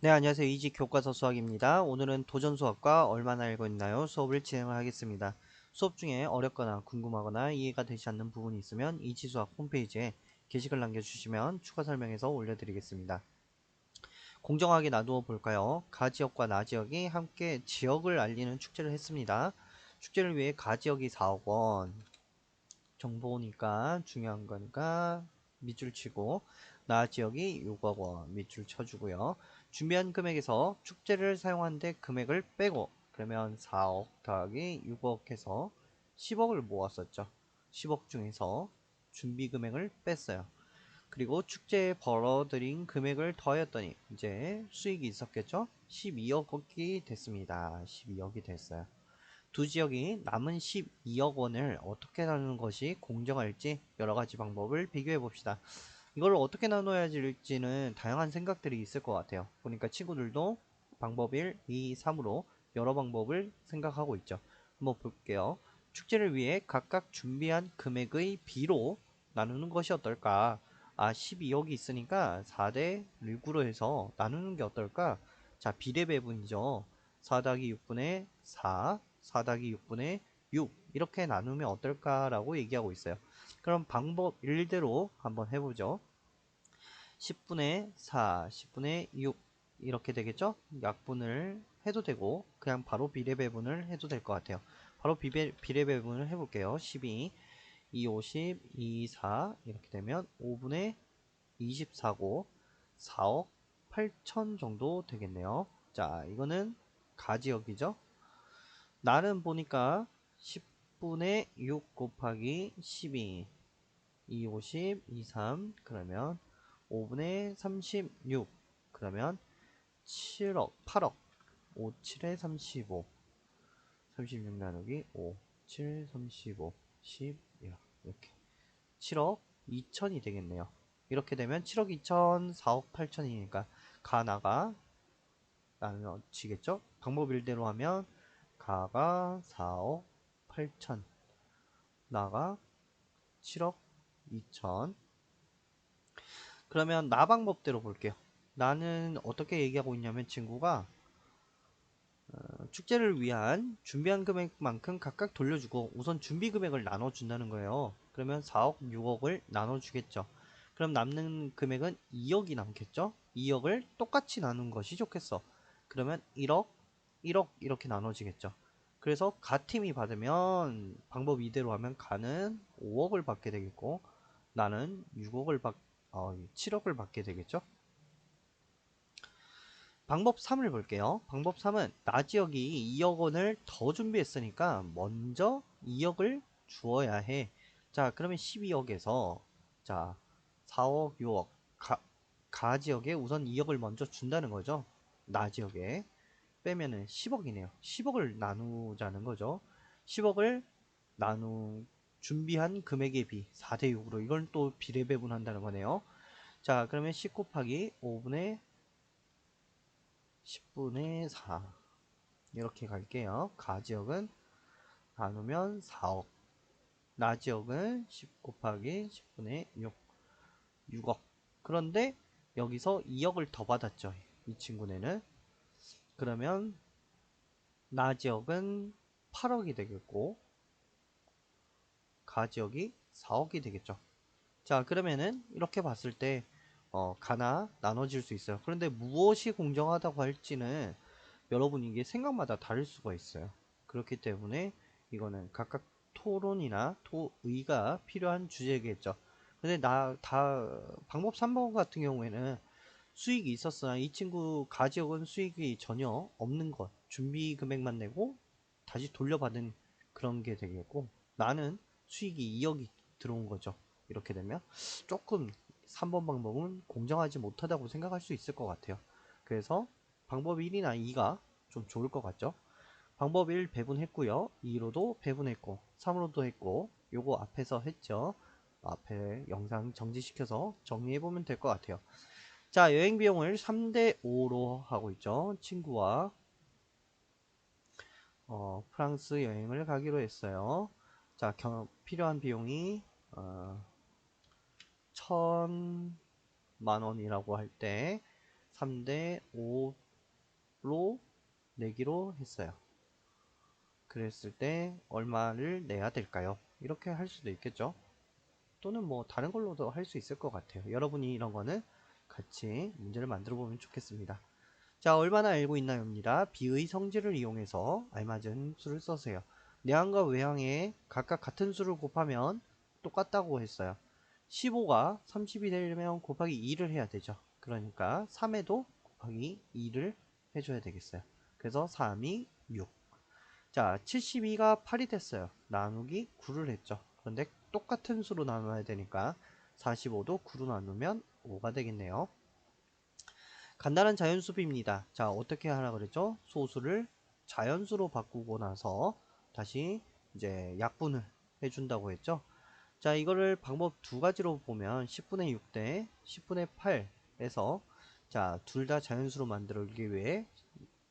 네, 안녕하세요. 이직 교과서 수학입니다. 오늘은 도전 수학과 얼마나 알고 있나요? 수업을 진행을 하겠습니다. 수업 중에 어렵거나 궁금하거나 이해가 되지 않는 부분이 있으면 이지수학 홈페이지에 게시글 남겨주시면 추가 설명해서 올려드리겠습니다. 공정하게 나누어 볼까요? 가지역과 나지역이 함께 지역을 알리는 축제를 했습니다. 축제를 위해 가지역이 4억 원, 정보니까 중요한 거니까 밑줄 치고 나지역이 6억 원 밑줄 쳐주고요. 준비한 금액에서 축제를 사용하는데 금액을 빼고 그러면 4억 더하기 6억 해서 10억을 모았었죠. 10억 중에서 준비 금액을 뺐어요. 그리고 축제에 벌어들인 금액을 더하였더니 이제 수익이 있었겠죠. 12억이 됐습니다. 12억이 됐어요. 두 지역이 남은 12억 원을 어떻게 나누는 것이 공정할지 여러 가지 방법을 비교해 봅시다. 이걸 어떻게 나눠야 할지는 다양한 생각들이 있을 것 같아요. 보니까 친구들도 방법 1, 2, 3으로 여러 방법을 생각하고 있죠. 한번 볼게요. 축제를 위해 각각 준비한 금액의 비로 나누는 것이 어떨까? 12억이 있으니까 4대 6으로 해서 나누는 게 어떨까? 자, 비례배분이죠. 4 더하기 6분의 4, 4 더하기 6분의 6 이렇게 나누면 어떨까라고 얘기하고 있어요. 그럼 방법 1대로 한번 해보죠. 10분의 4, 10분의 6 이렇게 되겠죠? 약분을 해도 되고 그냥 바로 비례배분을 해도 될 것 같아요. 바로 비례배분을 해볼게요. 12, 2, 50, 2, 4 이렇게 되면 5분의 24고 4억 8천 정도 되겠네요. 자, 이거는 가지역이죠. 나는 보니까 10분의 6 곱하기 12 2, 50, 2, 3 그러면 5분의 36 그러면 7억 8억 5, 7에 35 36 나누기 5 7, 35 10 이렇게 7억 2천이 되겠네요. 이렇게 되면 7억 2천 4억 8천이니까 가나가 나눠지겠죠. 방법 일대로 하면 가가 4억 8천 나가 7억 2천. 그러면 나 방법대로 볼게요. 나는 어떻게 얘기하고 있냐면 친구가 축제를 위한 준비한 금액만큼 각각 돌려주고 우선 준비 금액을 나눠준다는 거예요. 그러면 4억, 6억을 나눠주겠죠. 그럼 남는 금액은 2억이 남겠죠? 2억을 똑같이 나눈 것이 좋겠어. 그러면 1억, 1억 이렇게 나눠지겠죠. 그래서 가 팀이 받으면 방법 이대로 하면 가는 5억을 받게 되겠고 나는 7억을 받게 되겠죠. 방법 3을 볼게요. 방법 3은 나 지역이 2억 원을 더 준비했으니까 먼저 2억을 주어야 해. 자, 그러면 12억에서 자 4억, 6억 가 지역에 우선 2억을 먼저 준다는 거죠. 나 지역에 빼면은 10억이네요. 10억을 나누자는 거죠. 10억을 나누 준비한 금액의 비 4대 6으로 이걸 또 비례배분한다는 거네요. 자, 그러면 10 곱하기 5분의 10분의 4 이렇게 갈게요. 가지역은 나누면 4억 나지역은 10 곱하기 10분의 6 6억. 그런데 여기서 2억을 더 받았죠. 이 친구네는. 그러면 나지역은 8억이 되겠고 가지역이 4억이 되겠죠. 자, 그러면은 이렇게 봤을 때 가나 나눠질 수 있어요. 그런데 무엇이 공정하다고 할지는 여러분 이게 생각마다 다를 수가 있어요. 그렇기 때문에 이거는 각각 토론이나 토의가 필요한 주제겠죠. 근데 방법 3번 같은 경우에는 수익이 있었으나 이 친구 가지역은 수익이 전혀 없는 것, 준비 금액만 내고 다시 돌려받은 그런 게 되겠고 나는 수익이 2억이 들어온 거죠. 이렇게 되면 조금 3번 방법은 공정하지 못하다고 생각할 수 있을 것 같아요. 그래서 방법 1이나 2가 좀 좋을 것 같죠. 방법 1 배분했고요. 2로도 배분했고 3으로도 했고 요거 앞에서 했죠. 앞에 영상 정지시켜서 정리해보면 될 것 같아요. 자, 여행 비용을 3대 5로 하고 있죠. 친구와 프랑스 여행을 가기로 했어요. 자, 필요한 비용이 1000만 원이라고 할 때 3대 5 내기로 했어요. 그랬을 때 얼마를 내야 될까요? 이렇게 할 수도 있겠죠. 또는 뭐 다른 걸로도 할 수 있을 것 같아요. 여러분이 이런 거는 같이 문제를 만들어 보면 좋겠습니다. 자, 얼마나 알고 있나요입니다. 비의 성질을 이용해서 알맞은 수를 써세요. 내항과 외항에 각각 같은 수를 곱하면 똑같다고 했어요. 15가 30이 되려면 곱하기 2를 해야 되죠. 그러니까 3에도 곱하기 2를 해줘야 되겠어요. 그래서 3이 6. 자, 72가 8이 됐어요. 나누기 9를 했죠. 그런데 똑같은 수로 나눠야 되니까 45도 9로 나누면 5가 되겠네요. 간단한 자연수비입니다. 자, 어떻게 하라 그랬죠? 소수를 자연수로 바꾸고 나서 다시 이제 약분을 해준다고 했죠. 자, 이거를 방법 두 가지로 보면 10분의 6 대 10분의 8에서 자, 둘 다 자연수로 만들기 위해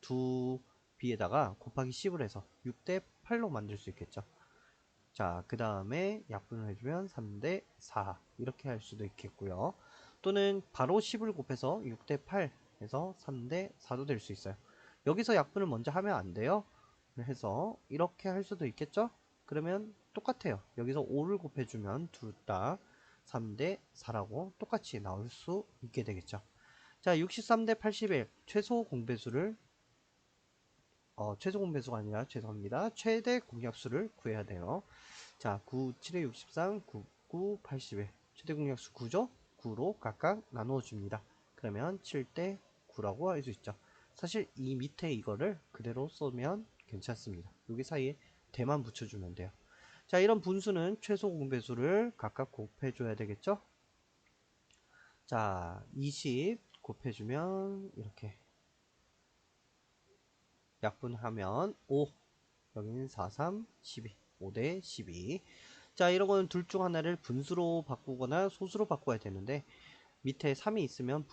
두 비에다가 곱하기 10을 해서 6 대 8로 만들 수 있겠죠. 자, 그 다음에 약분을 해주면 3 대 4 이렇게 할 수도 있겠고요. 또는 바로 10을 곱해서 6 대 8 해서 3 대 4도 될 수 있어요. 여기서 약분을 먼저 하면 안 돼요. 해서 이렇게 할 수도 있겠죠. 그러면 똑같아요. 여기서 5를 곱해주면 둘 다 3 대 4라고 똑같이 나올 수 있게 되겠죠. 자, 63 대 81 최소 공배수를 최소 공배수가 아니라 죄송합니다. 최대 공약수를 구해야 돼요. 자, 9, 7에 63, 9, 9, 81. 최대 공약수 9죠? 9로 각각 나누어 줍니다. 그러면 7대 9라고 할 수 있죠. 사실 이 밑에 이거를 그대로 쓰면 괜찮습니다. 여기 사이에 대만 붙여주면 돼요. 자, 이런 분수는 최소 공배수를 각각 곱해줘야 되겠죠? 자, 20 곱해주면 이렇게 약분하면 5, 여기는 4, 3, 12, 5대 12. 자, 이런 거는 둘 중 하나를 분수로 바꾸거나 소수로 바꿔야 되는데 밑에 3이 있으면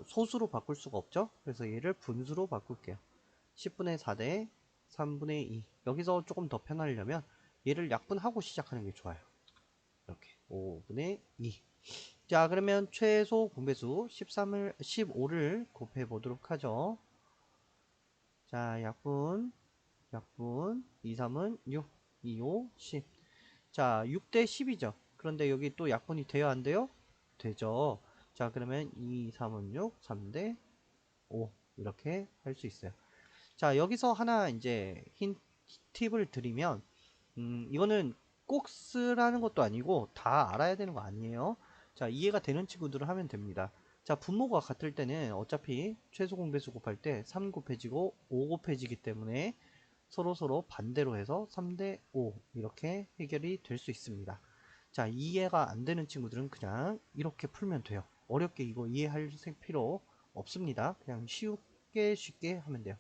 소수로 바꿀 수가 없죠. 그래서 얘를 분수로 바꿀게요. 10분의 4대 3분의 2. 여기서 조금 더 편하려면 얘를 약분하고 시작하는 게 좋아요. 이렇게 5분의 2. 자, 그러면 최소 공배수 15를 곱해 보도록 하죠. 자, 약분 2, 3은 6, 2, 5, 10. 자, 6대 10이죠. 그런데 여기 또 약분이 돼요, 안 돼요? 되죠. 자, 그러면 2, 3은 6, 3대 5. 이렇게 할 수 있어요. 자, 여기서 하나 이제 팁을 드리면, 이거는 꼭 쓰라는 것도 아니고 다 알아야 되는 거 아니에요. 자, 이해가 되는 친구들을 하면 됩니다. 자, 분모가 같을 때는 어차피 최소 공배수 곱할 때 3 곱해지고 5 곱해지기 때문에 서로 반대로 해서 3대 5 이렇게 해결이 될 수 있습니다. 자, 이해가 안 되는 친구들은 그냥 이렇게 풀면 돼요. 어렵게 이거 이해할 필요 없습니다. 그냥 쉽게 하면 돼요.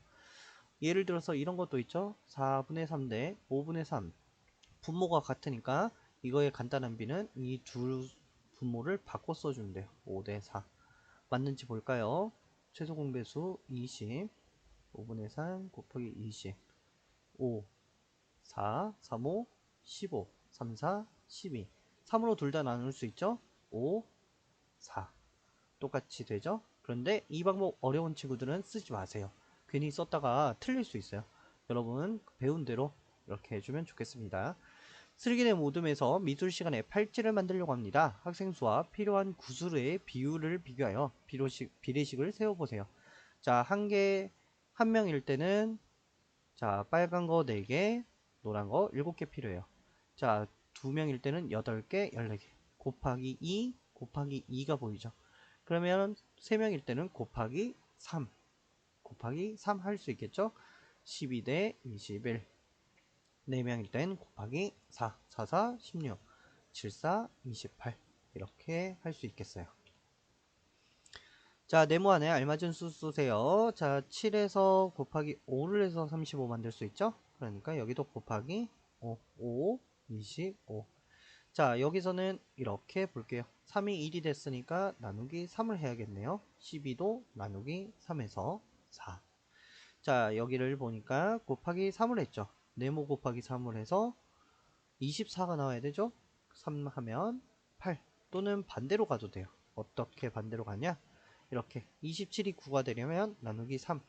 예를 들어서 이런 것도 있죠. 4분의 3 대 5분의 3 분모가 같으니까 이거의 간단한 비는 이 두 분모를 바꿔 써주면 돼요. 5 대 4 맞는지 볼까요? 최소 공배수 20 5분의 3 곱하기 20 5 4, 3, 5, 15, 3, 4, 12. 3으로 둘 다 나눌 수 있죠? 5, 4. 똑같이 되죠? 그런데 이 방법 어려운 친구들은 쓰지 마세요. 괜히 썼다가 틀릴 수 있어요. 여러분 배운 대로 이렇게 해주면 좋겠습니다. 슬기네 모둠에서 미술 시간에 팔찌를 만들려고 합니다. 학생 수와 필요한 구슬의 비율을 비교하여 비례식을 세워보세요. 자, 한 명일 때는 자, 빨간 거 4개, 노란 거 7개 필요해요. 자, 2명일 때는 8개, 14개. 곱하기 2, 곱하기 2가 보이죠? 그러면 3명일 때는 곱하기 3 할 수 있겠죠? 12 대 21. 4명일 땐 곱하기 4, 4, 4, 16, 7, 4, 28. 이렇게 할 수 있겠어요. 자, 네모 안에 알맞은 수 쓰세요. 자, 7에서 곱하기 5를 해서 35 만들 수 있죠? 그러니까 여기도 곱하기 5, 25. 자, 여기서는 이렇게 볼게요. 3이 1이 됐으니까 나누기 3을 해야겠네요. 12도 나누기 3에서 4. 자, 여기를 보니까 곱하기 3을 했죠. 네모 곱하기 3을 해서 24가 나와야 되죠? 3 하면 8. 또는 반대로 가도 돼요. 어떻게 반대로 가냐? 이렇게 27이 9가 되려면 나누기 3.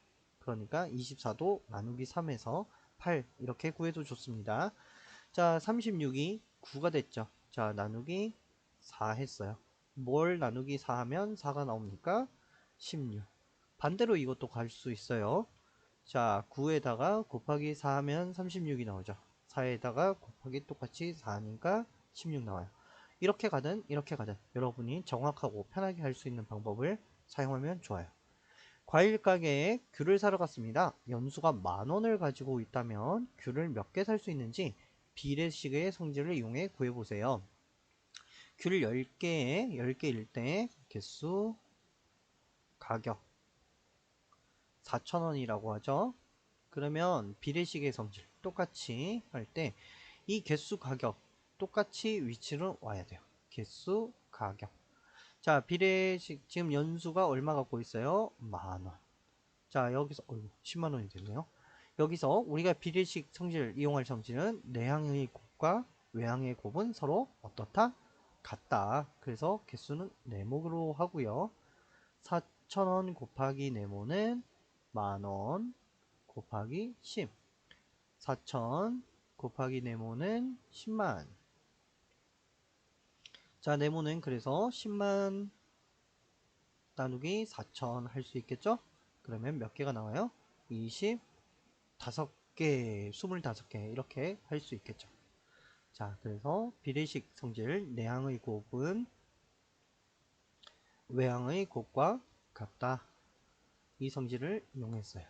그러니까 24도 나누기 3에서 8 이렇게 구해도 좋습니다. 자, 36이 9가 됐죠. 자, 나누기 4 했어요. 뭘 나누기 4 하면 4가 나옵니까? 16. 반대로 이것도 갈 수 있어요. 자, 9에다가 곱하기 4 하면 36이 나오죠. 4에다가 곱하기 똑같이 4니까 16 나와요. 이렇게 가든 이렇게 가든 여러분이 정확하고 편하게 할 수 있는 방법을 사용하면 좋아요. 과일 가게에 귤을 사러 갔습니다. 연수가 10,000원을 가지고 있다면 귤을 몇 개 살 수 있는지 비례식의 성질을 이용해 구해보세요. 귤 10개일 때 개수, 가격 4,000원이라고 하죠. 그러면 비례식의 성질 똑같이 할 때 이 개수, 가격 똑같이 위치로 와야 돼요. 개수, 가격. 자, 비례식 지금 연수가 얼마 갖고 있어요? 10,000원. 자, 여기서 10만 원이 됐네요. 여기서 우리가 비례식 성질 이용할 성질은 내항의 곱과 외항의 곱은 서로 어떻다? 같다. 그래서 개수는 네모로 하고요. 4,000원 곱하기 네모는 10,000원 곱하기 10. 4,000 곱하기 네모는 10만. 자, 네모는 그래서 10만 나누기 4,000 할 수 있겠죠? 그러면 몇 개가 나와요? 25개, 25개 이렇게 할 수 있겠죠. 자, 그래서 비례식 성질 내항의 곱은 외항의 곱과 같다. 이 성질을 이용했어요.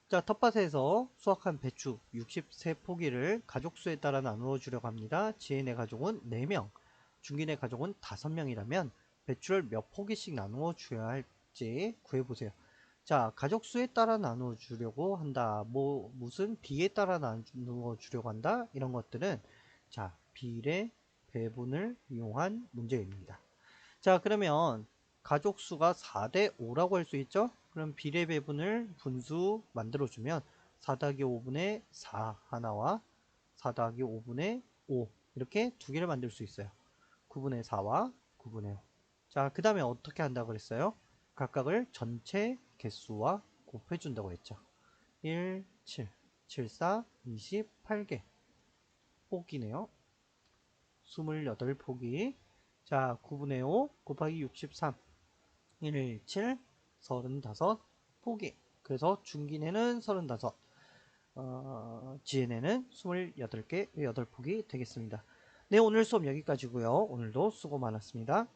자, 텃밭에서 수확한 배추 63포기를 가족수에 따라 나누어 주려고 합니다. 지인의 가족은 4명, 중긴의 가족은 5명이라면 배추를 몇 포기씩 나누어 줘야 할지 구해보세요. 자, 가족수에 따라 나누어 주려고 한다. 무슨 비에 따라 나누어 주려고 한다. 이런 것들은 자, 비례 배분을 이용한 문제입니다. 자, 그러면 가족수가 4대 5라고 할 수 있죠? 그럼 비례 배분을 분수 만들어주면 4 더하기 5분의 4 하나와 4 더하기 5분의 5 이렇게 두 개를 만들 수 있어요. 9분의 4와 9분의 5. 자, 그 다음에 어떻게 한다고 그랬어요? 각각을 전체 개수와 곱해준다고 했죠. 1, 7, 7, 4, 28개. 포기네요. 28포기. 자, 9분의 5 곱하기 63. 1, 7, 35포기. 그래서 중기내는 35, 지혜내는 28개, 8포기 되겠습니다. 네, 오늘 수업 여기까지고요. 오늘도 수고 많았습니다.